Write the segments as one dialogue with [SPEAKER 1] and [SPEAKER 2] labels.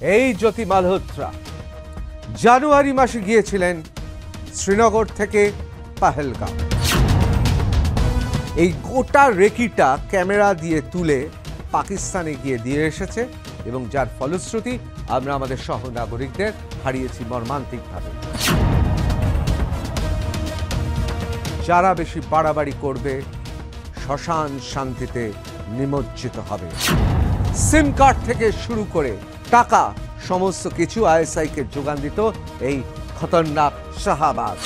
[SPEAKER 1] এই জ্যোতি মালহোত্রা জানুয়ারি মাসে গিয়েছিলেন শ্রীনগর থেকে পাহেলগাঁও। এই গোটা রেকিটা ক্যামেরা দিয়ে তুলে পাকিস্তানে গিয়ে দিয়ে এসেছে এবং যার ফলশ্রুতি আমরা আমাদের সহনাগরিকদের হারিয়েছি মর্মান্তিকভাবে। যারা বেশি বাড়াবাড়ি করবে শ্মশান শান্তিতে নিমজ্জিত হবে। সিম কার্ড থেকে শুরু করে টাকা সমস্ত কিছু আইএসআইকে যোগান দিত এই খতরনাক শাহবাজ।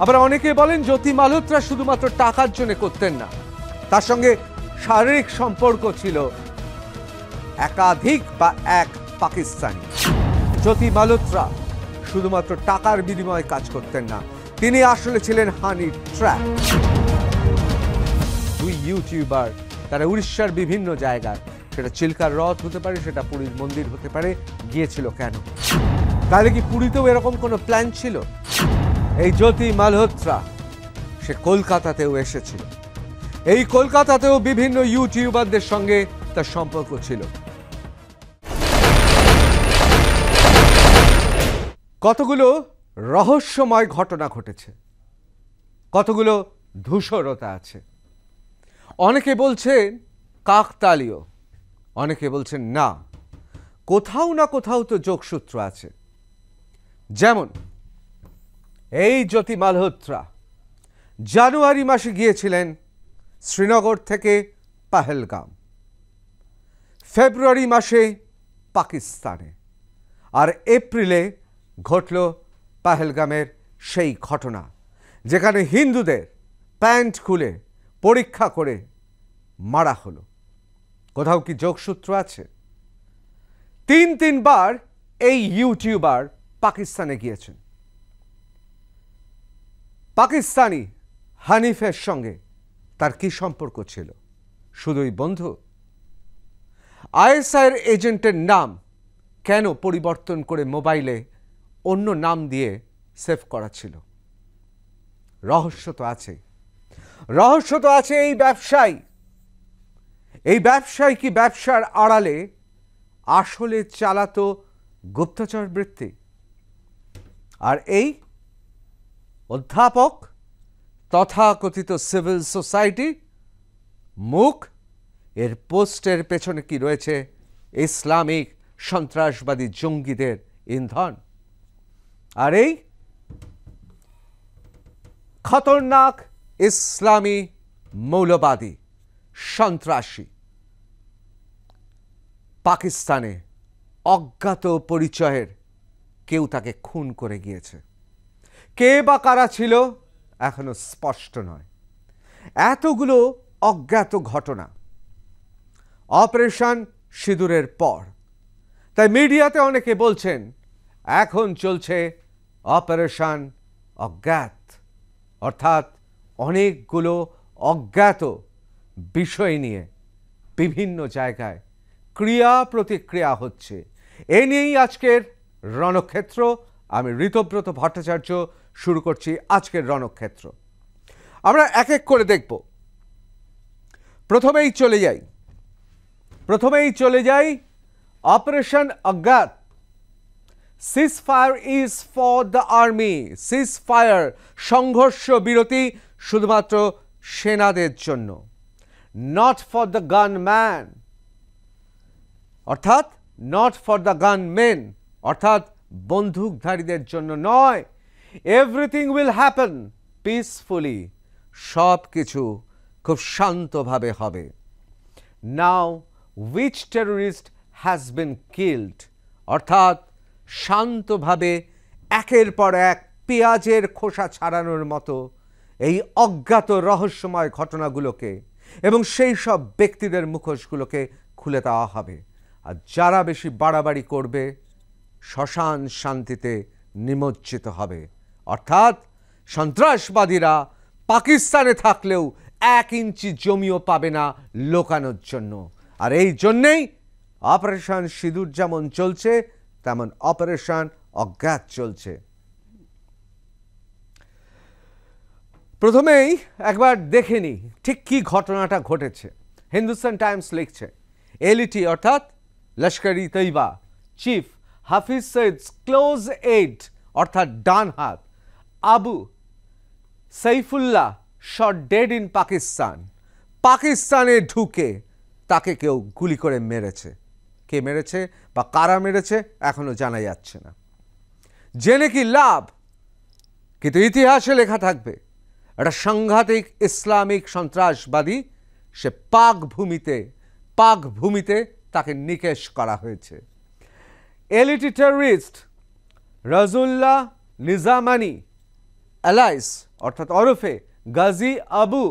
[SPEAKER 1] আবার অনেকে বলেন জ্যোতি মালহোত্রা শুধুমাত্র টাকার জন্য করতেন না, তার সঙ্গে শারীরিক সম্পর্ক ছিল একাধিক বা এক পাকিস্তানি। জ্যোতি মালহোত্রা শুধুমাত্র টাকার বিনিময়ে কাজ করতেন না, তিনি আসলে ছিলেন হানি ট্র্যাপ। দুই ইউটিউবার তারা উড়িষ্যার বিভিন্ন জায়গায়, সেটা চিল্কার হ্রদ হতে পারে, সেটা পুরীর মন্দির হতে পারে, গিয়েছিল কেন? তাহলে কি পুরীতেও এরকম কোনো প্ল্যান ছিল? এই জ্যোতি মালহোত্রা সে কলকাতাতেও এসেছিল। এই কলকাতাতেও বিভিন্ন ইউটিউবারদের সঙ্গে তার সম্পর্ক ছিল। কতগুলো রহস্যময় ঘটনা ঘটেছে, কতগুলো ধূসরতা আছে। অনেকে বলছেন কাকতালীয়, অনেকে বলছেন না, কোথাও না কোথাও তো যোগসূত্র আছে। যেমন এই জ্যোতি মালহোত্রা জানুয়ারি মাসে গিয়েছিলেন শ্রীনগর থেকে পাহেলগাঁও, ফেব্রুয়ারি মাসে পাকিস্তানে, আর এপ্রিলে ঘটল পাহেলগামের সেই ঘটনা যেখানে হিন্দুদের প্যান্ট খুলে পরীক্ষা করে মারা হলো। কোথাও কি যোগসূত্র আছে? তিনবার এই ইউটিউবার পাকিস্তানে গিয়েছেন। পাকিস্তানি হানিফের সঙ্গে তার কি সম্পর্ক ছিল? শুধুই বন্ধু? আইএসআইয়ের এজেন্টের নাম কেন পরিবর্তন করে মোবাইলে অন্য নাম দিয়ে সেভ করা ছিল? রহস্য তো আছে, রহস্য তো আছে। এই ব্যবসায়ী কি ব্যবসার আড়ালে আসলে চালাতো গুপ্তচর বৃত্তি? আর এই অধ্যাপক তথাকথিত সিভিল সোসাইটি মুখ, এর পোস্টের পেছনে কি রয়েছে ইসলামিক সন্ত্রাসবাদী জঙ্গিদের ইন্ধন? আর এই খতরনাক ইসলামী মৌলবাদী সন্ত্রাসী পাকিস্তানে অজ্ঞাত পরিচয়ের কেউ তাকে খুন করে গিয়েছে। কে বা কারা ছিল এখনো স্পষ্ট নয়। এতগুলো অজ্ঞাত ঘটনা অপারেশন সিঁদুরের পর, তাই মিডিয়াতে অনেকে বলছেন এখন চলছে অপারেশন অজ্ঞাত, অর্থাৎ অনেকগুলো অজ্ঞাত বিষয় নিয়ে বিভিন্ন জায়গায় ক্রিয়া প্রতিক্রিয়া হচ্ছে। এ নিয়েই আজকের রণক্ষেত্র। আমি ঋতব্রত ভট্টাচার্য শুরু করছি আজকের রণক্ষেত্র। আমরা এক এক করে দেখব। প্রথমেই চলে যাই অপারেশন অজ্ঞাত। Ceasefire is for the army. Ceasefire, সংঘর্ষ বিরতি শুধুমাত্র সেনাদের জন্য, নট ফর দ্য গানম্যান, অর্থাৎ নট ফর দ্য গানমেন, অর্থাৎ বন্দুকধারীদের জন্য নয়। এভরিথিং উইল হ্যাপেন পিসফুলি, সব কিছু খুব শান্তভাবে হবে। Now which terrorist has been killed, অর্থাৎ শান্তভাবে একের পর এক পেঁয়াজের খোসা ছাড়ানোর মতো এই অজ্ঞাত রহস্যময় ঘটনাগুলোকে এবং সেই সব ব্যক্তিদের মুখোশগুলোকে খুলে দেওয়া হবে। আর যারা বেশি বাড়াবাড়ি করবে শ্মশান শান্তিতে নিমজ্জিত হবে। অর্থাৎ সন্ত্রাসবাদীরা পাকিস্তানে থাকলেও 1 ইঞ্চি জমিও পাবে না লোকানোর জন্য। আর এই জন্যেই অপারেশন সিঁদুর যেমন চলছে, তেমন অপারেশন অজ্ঞাত চলছে। প্রথমেই একবার দেখে নিই ঠিক কি ঘটনাটা ঘটেছে। হিন্দুস্তান টাইমস লিখছে এলইটি অর্থাৎ লস্করি তৈবা চিফ হাফিজ সঈদ's ক্লোজ এইড অর্থাৎ ডান হাত Abu Saifullah shot dead in Pakistan. পাকিস্তানে ঢুকে তাকে কেউ গুলি করে মেরেছে। কে মেরেছে বা কারা মেরেছে এখনো জানা যাচ্ছে না। জেনে কি লাভ, কিন্তু ইতিহাসে লেখা থাকবে একটা সাংঘাতিক ইসলামিক সন্ত্রাসবাদী, সে পাক ভূমিতে তাকে নিকেশ করা হয়েছে। এলিটি টেররিস্ট রাজউল্লাহ নিজামানি অ্যালাইস অর্থাৎ ওরফে Gazi Abu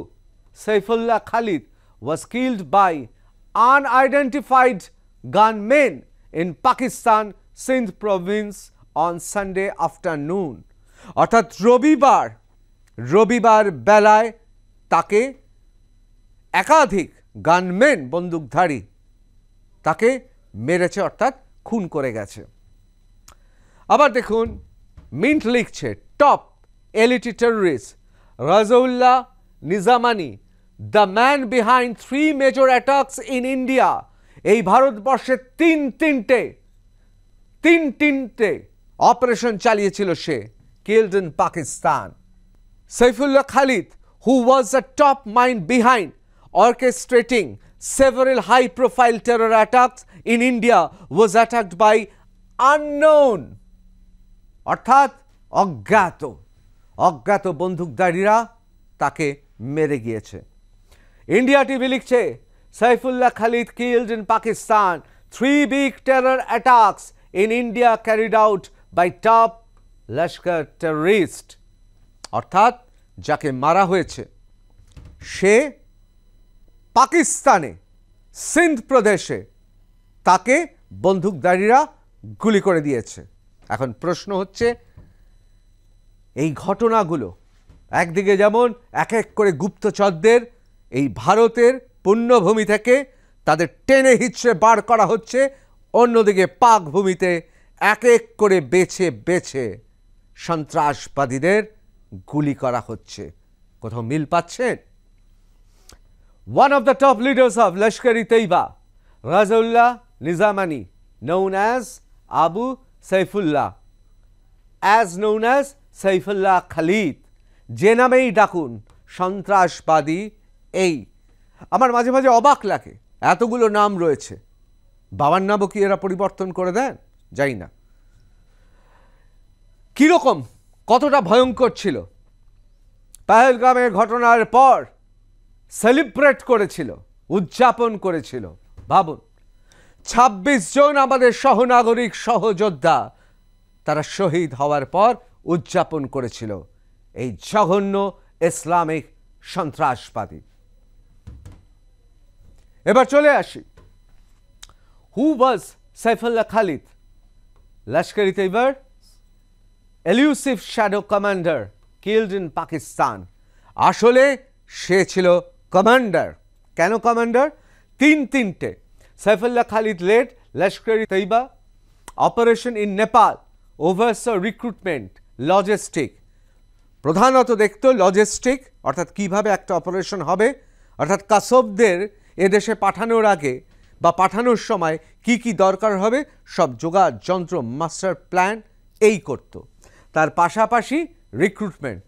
[SPEAKER 1] Saifullah Khalid was killed by unidentified gunmen in Pakistan Sindh province on Sunday afternoon অর্থাৎ রবিবার বেলায় তাকে একাধিক গানম্যান বন্দুকধারী তাকে মেরেছে অর্থাৎ খুন করে গেছে। আবার দেখুন মিন্ট লিখছে top LeT terrorist Razaullah Nizamani the man behind 3 major attacks in India. এই ভারতবর্ষে তিনটে অপারেশন চালিয়েছিল সে, killed in Pakistan. Saifullah Khalid who was the top mind behind orchestrating several high profile terror attacks in India was attacked by unknown অর্থাৎ অজ্ঞাত বন্দুকধারীরা তাকে মেরে গিয়েছে। ইন্ডিয়া টিভি লিখছে Saifullah Khalid killed in Pakistan, 3 big terror attacks in India carried out by top Laskar terrorist অর্থাৎ যাকে মারা হয়েছে সে পাকিস্তানে সিন্ধ প্রদেশে তাকে বন্দুকধারীরা গুলি করে দিয়েছে। এখন প্রশ্ন হচ্ছে এই ঘটনাগুলো একদিকে যেমন এক এক করে গুপ্তচরদের এই ভারতের পুণ্যভূমি থেকে তাদের টেনে হিচড়ে বার করা হচ্ছে, অন্যদিকে পাক ভূমিতে এক এক করে বেছে সন্ত্রাসবাদীদের গুলি করা হচ্ছে। কোথাও মিল পাচ্ছেন? One of the top leaders of Lashkar-e-Taiba, Razaullah Nizamani, known as Abu Saifullah, as known as Saifullah Khalid, যে নামেই ডাকুন সন্ত্রাসবাদী। এই আমার মাঝে মাঝে অবাক লাগে, এতগুলো নাম রয়েছে, বাবার নামও কি এরা পরিবর্তন করে দেন? যাই না। কীরকম কতটা ভয়ঙ্কর ছিল, পহেলগামের ঘটনার পর সেলিব্রেট করেছিল, উদযাপন করেছিল। ভাবুন ২৬ জন আমাদের সহনাগরিক সহযোদ্ধা তারা শহীদ হওয়ার পর উদযাপন করেছিল এই জঘন্য ইসলামিক সন্ত্রাসবাদী। এবার চলে আসি, হু ওয়াজ সাইফুল্লাহ খালিদ, লস্কর-ই-তৈবার elusive shadow commander killed in Pakistan. আসলে সে ছিল কমান্ডার। কেন কমান্ডার? তিনটে Saifullah Khalid led Lashkar e Taiba operation in Nepal, overseas recruitment, logistic. প্রধানত দেখতো লজিস্টিক অর্থাৎ কিভাবে একটা অপারেশন হবে, অর্থাৎ কাসবদের এদেশে পাঠানোর আগে বা পাঠানোর সময় কি কি দরকার হবে সব যোগাড় যন্ত্র মাস্টার প্ল্যান এই করত। তার পাশাপাশি রিক্রুটমেন্ট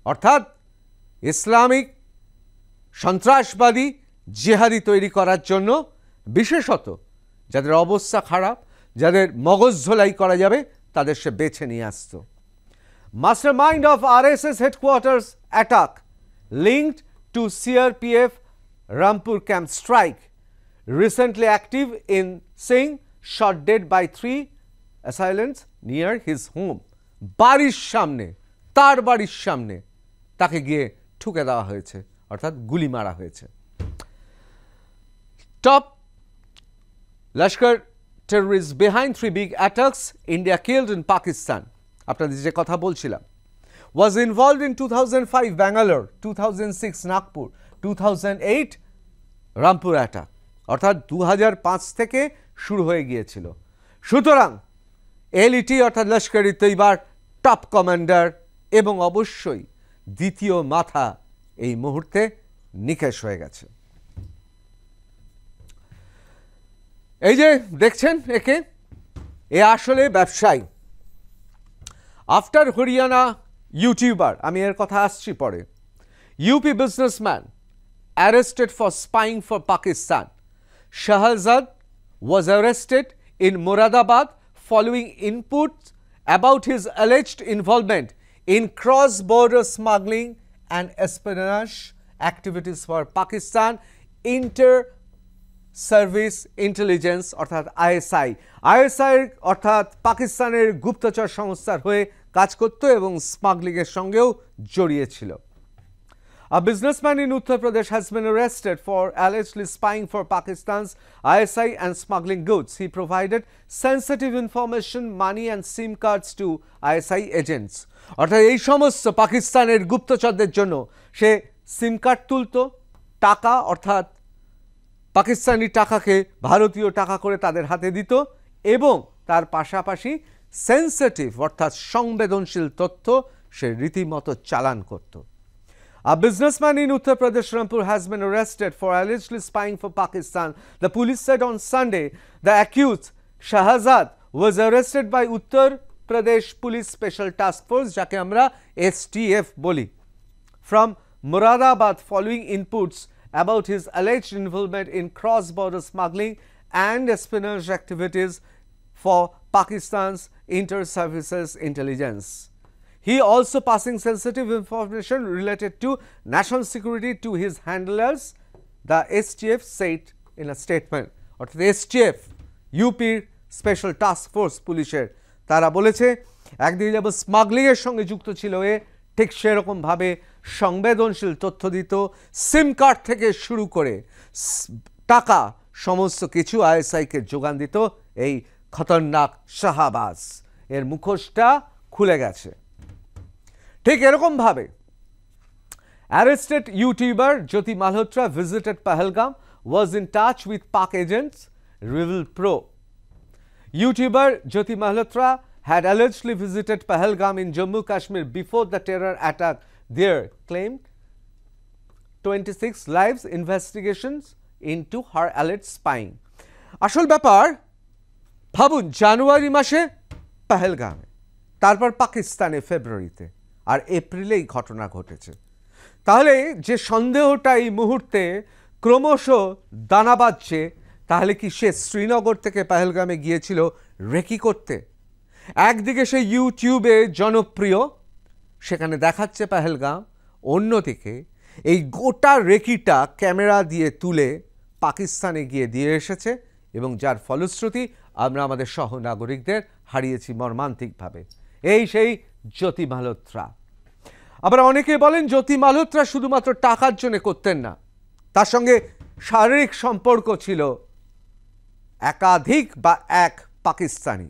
[SPEAKER 1] অর্থাৎ ইসলামিক সন্ত্রাসবাদী জিহাদি তৈরি করার জন্য বিশেষত যাদের অবস্থা খারাপ, যাদের মগজ ধোলাই করা যাবে তাদের সে বেছে নিয়ে আসতো। Mastermind of RSS headquarters attack linked to CRPF Rampur camp strike, recently active in Singh, shot dead by 3 assailants near his home. বাড়ির সামনে, তার বাড়ির সামনে তাকে গিয়ে ঠুকে দেওয়া হয়েছে অর্থাৎ গুলি মারা হয়েছে। Top Laskar terrorist behind 3 big attacks India killed in Pakistan, আপনাদের যে কথা বলছিলাম, was involved in 2005 Bangalore, 2006 Nagpur, 2008 Rampur attack অর্থাৎ 2005 থেকে শুরু হয়ে গিয়েছিল। সুতরাং এলইটি অর্থাৎ লস্কর-ই-তৈবার টপ কমান্ডার এবং অবশ্যই দ্বিতীয় মাথা এই মুহূর্তে নিকেশ হয়ে গেছে। এই যে দেখছেন একে, এ আসলে ব্যবসায়ী। আফটার হরিয়ানা ইউটিউবার, আমি এর কথা আসছি পরে, UP businessman arrested for spying for Pakistan. Shahzad was arrested in Moradabad following inputs about his alleged involvement in cross-border smuggling and espionage activities for Pakistan Inter-Service Intelligence অর্থাৎ ISI অর্থাৎ পাকিস্তানের গুপ্তচর সংস্থার হয়ে কাজ করত এবং স্মাগলিংয়ের সঙ্গেও জড়িয়ে ছিল। A businessman in Uttar Pradesh has been arrested for allegedly spying for Pakistan's ISI and smuggling goods. He provided sensitive information, money and SIM cards to ISI agents. অর্থাৎ এই সমস্ত পাকিস্তানের গুপ্তচরদের জন্য সে সিম কার্ড তুলত, টাকা অর্থাৎ পাকিস্তানি টাকাকে ভারতীয় টাকা করে তাদের হাতে দিত এবং তার পাশাপাশি সেন্সিটিভ অর্থাৎ সংবেদনশীল তথ্য সে রীতিমতো চালান করত। A businessman in Uttar Pradesh, Rampur, has been arrested for allegedly spying for Pakistan. The police said on Sunday the accused Shahzad was arrested by Uttar Pradesh Police Special Task Force, jake amra STF boli, from Moradabad following inputs about his alleged involvement in cross-border smuggling and espionage activities for Pakistan's Inter-Services Intelligence. He also passing sensitive information related to national security to his handlers, the STF said in a statement. অর্থাৎ STF ইউপির special task force পুলিশের তারা বলেছে একদিকে যেমন স্মাগলিংয়ের সঙ্গে যুক্ত ছিল এ, ঠিক সেরকমভাবে সংবেদনশীল তথ্য দিত, সিম কার্ড থেকে শুরু করে টাকা সমস্ত কিছু আইএসআইকে যোগান দিত এই খতরনাক শাহবাজ। এর মুখোশটা খুলে গেছে। ঠিক এরকম ভাবে arrested YouTuber Jyoti Malhotra visited Pahalgam, was in touch with Pak agents, revealed Pro. YouTuber Jyoti Malhotra had allegedly visited Pahalgam in Jammu Kashmir before the terror attack there, claimed 26 lives investigations into her alleged spying. আসল ব্যাপার ভাবুন, জানুয়ারি মাসে পাহেলগামে, তারপর পাকিস্তানে ফেব্রুয়ারিতে, আর এপ্রিলেই ঘটনা ঘটেছে। তাহলে যে সন্দেহটা এই মুহূর্তে ক্রমশ দানা বাঁধছে, তাহলে কি সে শ্রীনগর থেকে পাহেলগামে গিয়েছিল রেকি করতে? একদিকে সে ইউটিউবে জনপ্রিয়, সেখানে দেখাচ্ছে পাহেলগাম, অন্যদিকে এই গোটা রেকিটা ক্যামেরা দিয়ে তুলে পাকিস্তানে গিয়ে দিয়ে এসেছে এবং যার ফলশ্রুতি আমরা আমাদের সহনাগরিকদের হারিয়েছি মর্মান্তিকভাবে। এই সেই জ্যোতি মালহোত্রা। আবার অনেকে বলেন জ্যোতি মালহোত্রা শুধুমাত্র টাকার জন্য করতেন না, তার সঙ্গে শারীরিক সম্পর্ক ছিল একাধিক বা এক পাকিস্তানি,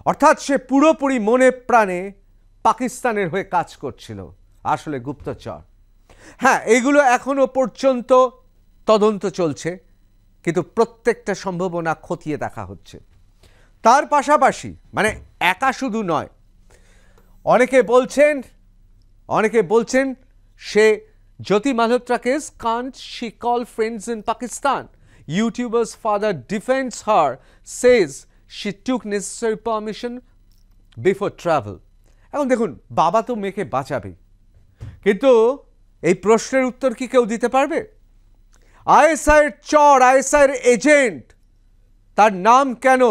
[SPEAKER 1] অর্থাৎ সে পুরোপুরি মনে প্রাণে পাকিস্তানের হয়ে কাজ করছিল, আসলে গুপ্তচর। হ্যাঁ, এগুলো এখনো পর্যন্ত তদন্ত চলছে, কিন্তু প্রত্যেকটা সম্ভাবনা খতিয়ে দেখা হচ্ছে। তার পাশাপাশি মানে একা শুধু নয়, অনেকে বলছেন সে জ্যোতি মালহোত্রাকে can't she call friends in Pakistan? YouTuber's father defends her, says she took necessary permission before travel. এখন দেখুন, বাবা তো মেয়েকে বাঁচাবে, কিন্তু এই প্রশ্নের উত্তর কি কেউ দিতে পারবে? আইএসআইয়ের চর, আইএসআইয়ের এজেন্ট, তার নাম কেন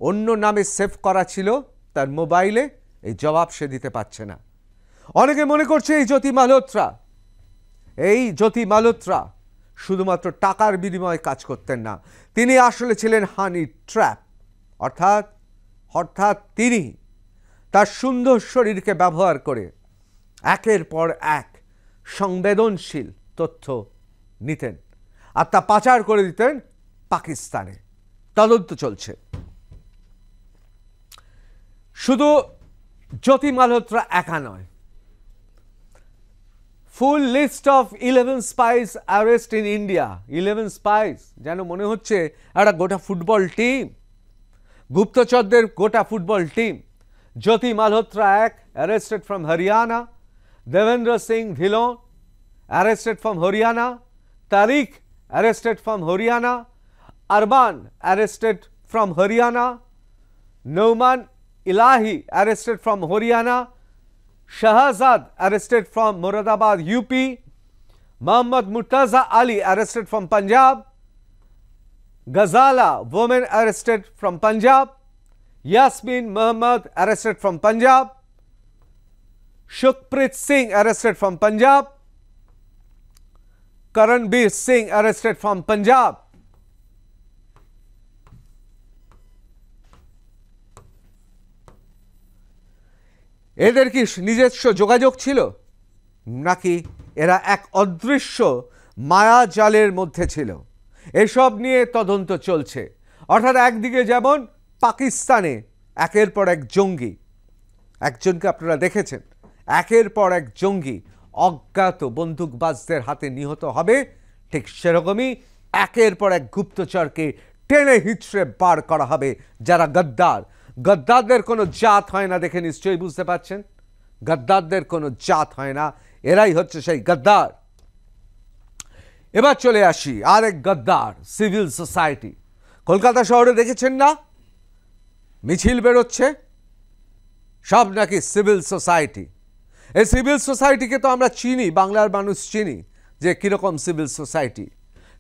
[SPEAKER 1] অন্য নামে সেভ করা ছিল তার মোবাইলে, এই জবাব সে দিতে পারছে না। অনেকে মনে করছে এই জ্যোতি মালহোত্রা শুধুমাত্র টাকার বিনিময়ে কাজ করতেন না, তিনি আসলে ছিলেন হানি ট্র্যাপ, অর্থাৎ তিনি তার সুন্দর শরীরকে ব্যবহার করে একের পর এক সংবেদনশীল তথ্য নিতেন আর তা পাচার করে দিতেন পাকিস্তানে। তদন্ত চলছে। শুধু জ্যোতি মালহোত্রা একা নয়, full list of 11 spies arrested in India. 11 spies, যেন মনে হচ্ছে একটা গোটা ফুটবল টিম, গুপ্তচরদের গোটা ফুটবল টিম। জ্যোতি মালহোত্রা এক, arrested from Haryana. Devendra Singh Dhillon, arrested from Haryana. Tariq, arrested from Haryana. Arman arrested from Haryana, Nouman Ilahi arrested from Haryana, Shahzad arrested from Moradabad, UP, Muhammad Murtaza Ali arrested from Punjab, Ghazala woman arrested from Punjab, Yasmin Muhammad arrested from Punjab, Shukpreet Singh arrested from Punjab, Karanbir Singh arrested from Punjab. এদের কি নিজস্ব যোগাযোগ ছিল নাকি এরা এক অদৃশ্য মায়াজালের মধ্যে ছিল? এসব নিয়ে তদন্ত চলছে। অর্থাৎ একদিকে যেমন পাকিস্তানে একের পর এক জঙ্গি, একজনকে আপনারা দেখেছেন, একের পর এক জঙ্গি অজ্ঞাত বন্দুকবাজদের হাতে নিহত হবে, ঠিক সেরকমই একের পর এক গুপ্তচরকে টেনে হিঁচড়ে বার করা হবে যারা গদ্দার। গদ্দারদের কোনো জাত হয় না দেখে নিশ্চয়ই বুঝতে পারছেন, গদ্দারদের কোনো জাত হয় না, এরাই হচ্ছে সেই গদ্দার। এবার চলে আসি আরেক গদ্দার, সিভিল সোসাইটি। কলকাতা শহরে দেখেছেন না মিছিল বেরোচ্ছে, সব নাকি সিভিল সোসাইটি। এই সিভিল সোসাইটিকে তো আমরা চিনি, বাংলার মানুষ চিনি যে কীরকম সিভিল সোসাইটি।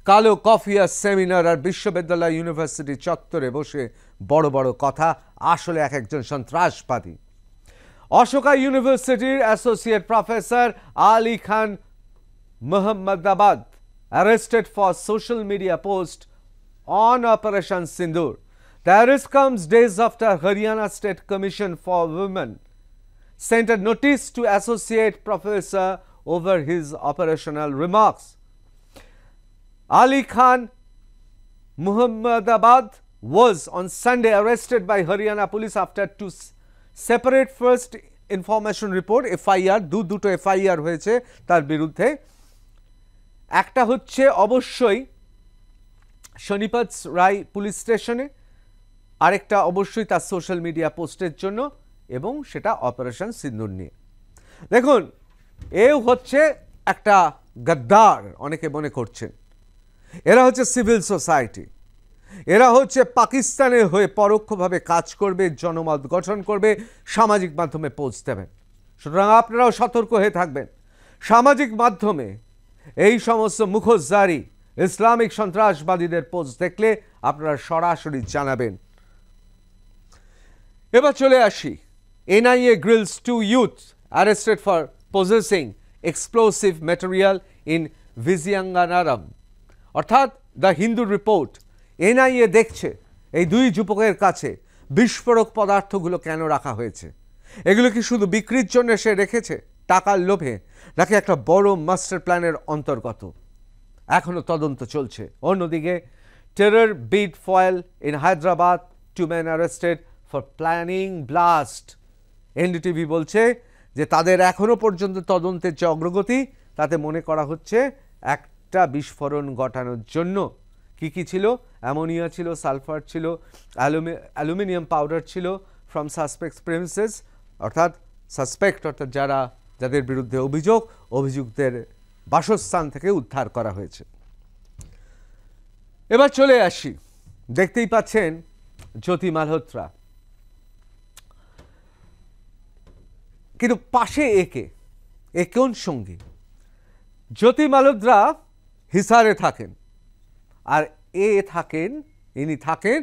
[SPEAKER 1] কালো কফি আর সেমিনার আর বিশ্ববিদ্যালয় ইউনিভার্সিটি চত্বরে বসে বড় বড় কথা, আসলে এক একজন সন্ত্রাসবাদী। অশোকা ইউনিভার্সিটির associate professor Ali Khan Mahmudabad arrested for social media post on Operation Sindoor. The arrest comes days after Haryana State Commission for Women sent a notice to associate professor over his operational remarks. Ali Khan Mohammadabad was on Sunday arrested by Haryana police after two separate first information report FIR দুটো FIR হয়েছে তার বিরুদ্ধে। একটা হচ্ছে অবশ্যই শনিপথ রায় police স্টেশনে, আরেকটা অবশ্যই তার সোশ্যাল মিডিয়া পোস্টের জন্য, এবং সেটা অপারেশন সিন্দুর নিয়ে। দেখুন, এও হচ্ছে একটা গদ্দার অনেকে মনে করছেন। এরা হচ্ছে সিভিল সোসাইটি, এরা হচ্ছে পাকিস্তানের হয়ে পরোক্ষভাবে কাজ করবে, জনমত গঠন করবে, সামাজিক মাধ্যমে পোস্ট দেবেন। সুতরাং আপনারাও সতর্ক হয়ে থাকবেন। সামাজিক মাধ্যমে এই সমস্ত মুখোশধারী ইসলামিক সন্ত্রাসবাদীদের পোস্ট দেখলে আপনারা সরাসরি জানাবেন। এবার চলে আসি, NIA grills 2 youths arrested for possessing explosive material in Viziangaram। অর্থাৎ দ্য হিন্দু রিপোর্ট, NIA দেখছে এই দুই যুবকের কাছে বিস্ফোরক পদার্থগুলো কেন রাখা হয়েছে। এগুলো কি শুধু বিক্রির জন্য সে রেখেছে টাকার লোভে, নাকি একটা বড় মাস্টার প্ল্যানের অন্তর্গত? এখনো তদন্ত চলছে। অন্যদিকে terror bid foiled in Hyderabad, 2 men arrested for planning blast। NDTV বলছে যে তাদের এখনো পর্যন্ত তদন্তের যে অগ্রগতি তাতে মনে করা হচ্ছে একটা বিস্ফোরণ ঘটানোর জন্য। কি কি ছিল? অ্যামোনিয়া ছিল, সালফার ছিল, অ্যালুমিনিয়াম পাউডার ছিল ফ্রম সাসপেক্টস প্রেমিসেস, অর্থাৎ সাসপেক্ট অর্থাৎ যাদের বিরুদ্ধে অভিযুক্তের বাসস্থান থেকে উদ্ধার করা হয়েছে। এবার চলে আসি, দেখতেই পাচ্ছেন জ্যোতি মালহোত্রা, কিন্তু পাশে এ কোন সঙ্গী? জ্যোতি মালহোত্রা হিসারে থাকেন, আর ইনি থাকেন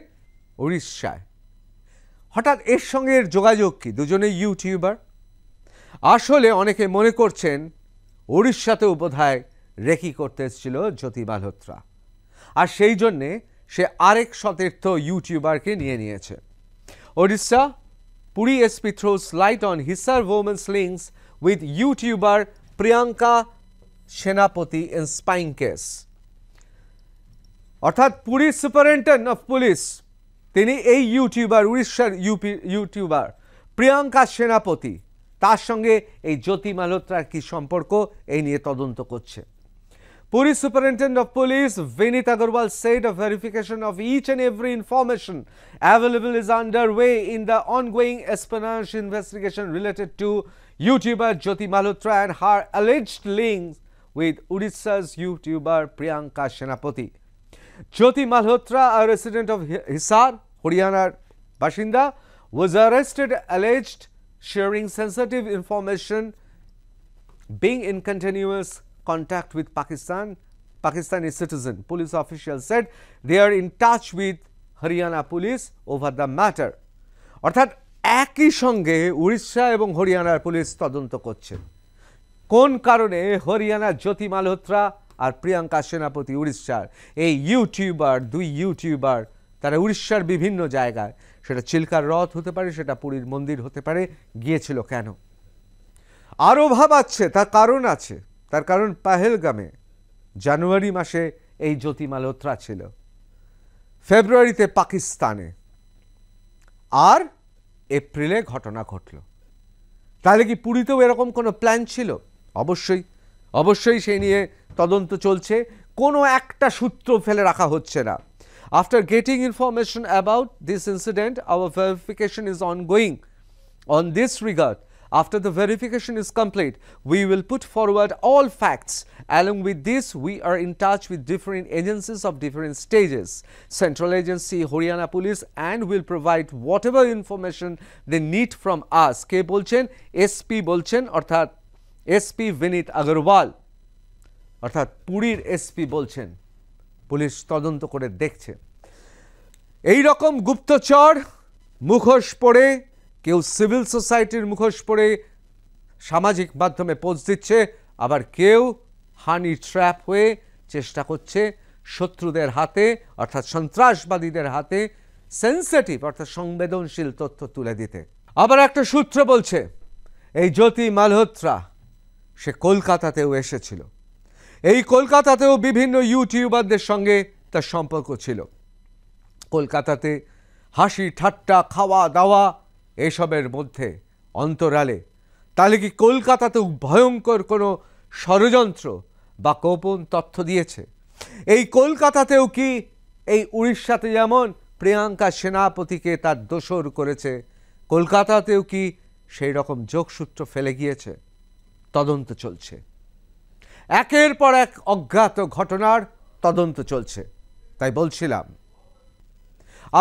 [SPEAKER 1] উড়িষ্যায়। হঠাৎ এর সঙ্গে এর যোগাযোগ কি? দুজনেই ইউটিউবার। আসলে অনেকে মনে করছেন উড়িষ্যাতেও বোধহয় রেকি করতে এসেছিল জ্যোতি মালহোত্রা, আর সেই জন্যে সে আরেক সতীর্থ ইউটিউবারকে নিয়েছে। Odisha Puri SP throes light on Hisar women's links with YouTuber Priyanka সেনাপতি ইন স্পাইং কেস। অর্থাৎ পুরী সুপারিনটেন্ডেন্ট অফ পুলিশ তিনি এই ইউটিউবার, উড়িষ্যার ইউটিউবার প্রিয়াঙ্কা সেনাপতি, তার সঙ্গে এই জ্যোতি মালহোত্রার কি সম্পর্ক, এই নিয়ে তদন্ত করছে। Puri Superintendent of Police Vinit Agarwal said a verification of each and every information available is underway in the ongoing espionage investigation related to YouTuber Jyoti Malhotra and her alleged links with Odisha's YouTuber Priyanka Senapati. Jyoti Malhotra, a resident of Hisar, Haryanaর বাসিন্দা, was arrested alleged sharing sensitive information, being in continuous contact with Pakistani citizen. Police officials said they are in touch with Haryana police over the matter. অর্থাৎ একই সঙ্গে উড়িষ্যা এবং হরিয়ানার police তদন্ত করছে কোন কারণে হরিয়ানার জ্যোতি মালহোত্রা আর প্রিয়াঙ্কা সেনাপতি উড়িষ্যার এই দুই ইউটিউবার তারা উড়িষ্যার বিভিন্ন জায়গায়, সেটা চিল্কার হ্রদ হতে পারে, সেটা পুরীর মন্দির হতে পারে, গিয়েছিল কেন? আরও ভাবাচ্ছে, তার কারণ আছে। তার কারণ পাহেলগামে জানুয়ারি মাসে এই জ্যোতি মালহোত্রা ছিল, ফেব্রুয়ারিতে পাকিস্তানে, আর এপ্রিলে ঘটনা ঘটল। তাহলে কি পুরীতেও এরকম কোনো প্ল্যান ছিল? অবশ্যই সেই নিয়ে তদন্ত চলছে, কোনো একটা সূত্র ফেলে রাখা হচ্ছে না। After getting information about this incident, our verification is ongoing. On this regard, after the verification is complete, we will put forward all facts. Along with this, we are in touch with different agencies of different stages, Central Agency, Haryana Police, and will provide whatever information they need from us. কে বলছেন? SP বলছেন, অর্থাৎ SP বিনীত আগরওয়াল, অর্থাৎ পুরীর SP বলছেন police তদন্ত করে দেখছে। এই রকম গুপ্তচর মুখোশ পরে, কেউ সিভিল সোসাইটির মুখোশ পরে সামাজিক মাধ্যমে পোস্ট দিচ্ছে, আবার কেউ হানি ট্র্যাপ হয়ে চেষ্টা করছে শত্রুদের হাতে অর্থাৎ সন্ত্রাসবাদীদের হাতে সেন্সিটিভ অর্থাৎ সংবেদনশীল তথ্য তুলে দিতে। আবার একটা সূত্র বলছে এই জ্যোতি মালহোত্রা সে কলকাতাতেও এসেছিল, এই কলকাতাতেও বিভিন্ন ইউটিউবারদের সঙ্গে তার সম্পর্ক ছিল। কলকাতাতে হাসি ঠাট্টা খাওয়া দাওয়া এসবের মধ্যে অন্তরালে তাহলে কি কলকাতাতেও ভয়ঙ্কর কোনো ষড়যন্ত্র বা গোপন তথ্য দিয়েছে? এই কলকাতাতেও কি এই উড়িষ্যাতে যেমন প্রিয়াঙ্কা সেনাপতিকে তার দোসর করেছে, কলকাতাতেও কি সেই রকম যোগসূত্র ফেলে গিয়েছে? তদন্ত চলছে, একের পর এক অজ্ঞাত ঘটনার তদন্ত চলছে। তাই বলছিলাম,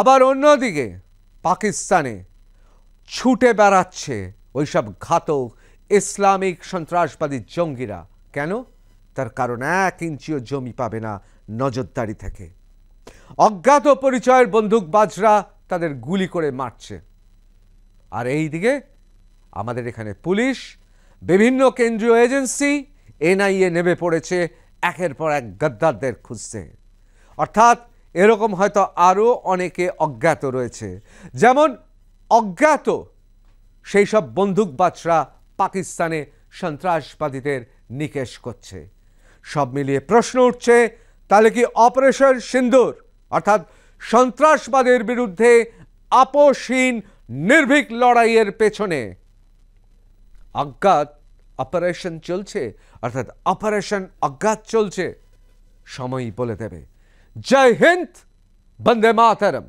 [SPEAKER 1] আবার অন্যদিকে পাকিস্তানে ছুটে বেড়াচ্ছে ওইসব ঘাতক ইসলামিক সন্ত্রাসবাদী জঙ্গিরা। কেন? তার কারণ 1 ইঞ্চিও জমি পাবে না নজরদারি থেকে। অজ্ঞাত পরিচয়ের বন্দুকবাজরা তাদের গুলি করে মারছে, আর এই দিকে আমাদের এখানে পুলিশ, বিভিন্ন কেন্দ্রীয় এজেন্সি, এনআইএ নেমে পড়েছে একের পর এক গদ্দারদের খুঁজতে। অর্থাৎ এরকম হয়তো আরও অনেকে অজ্ঞাত রয়েছে, যেমন অজ্ঞাত সেই সব বন্দুকবাজরা পাকিস্তানে সন্ত্রাসবাদীদের নিকেশ করছে। সব মিলিয়ে প্রশ্ন উঠছে, তাহলে কি অপারেশন সিন্দুর অর্থাৎ সন্ত্রাসবাদের বিরুদ্ধে আপোষহীন নির্ভীক লড়াইয়ের পেছনে অজ্ঞাত অপারেশন চলছে, অর্থাৎ অপারেশন অজ্ঞাত চলছে? সময়ই বলে দেবে। জয় হিন্দ, বন্দে মাতরম।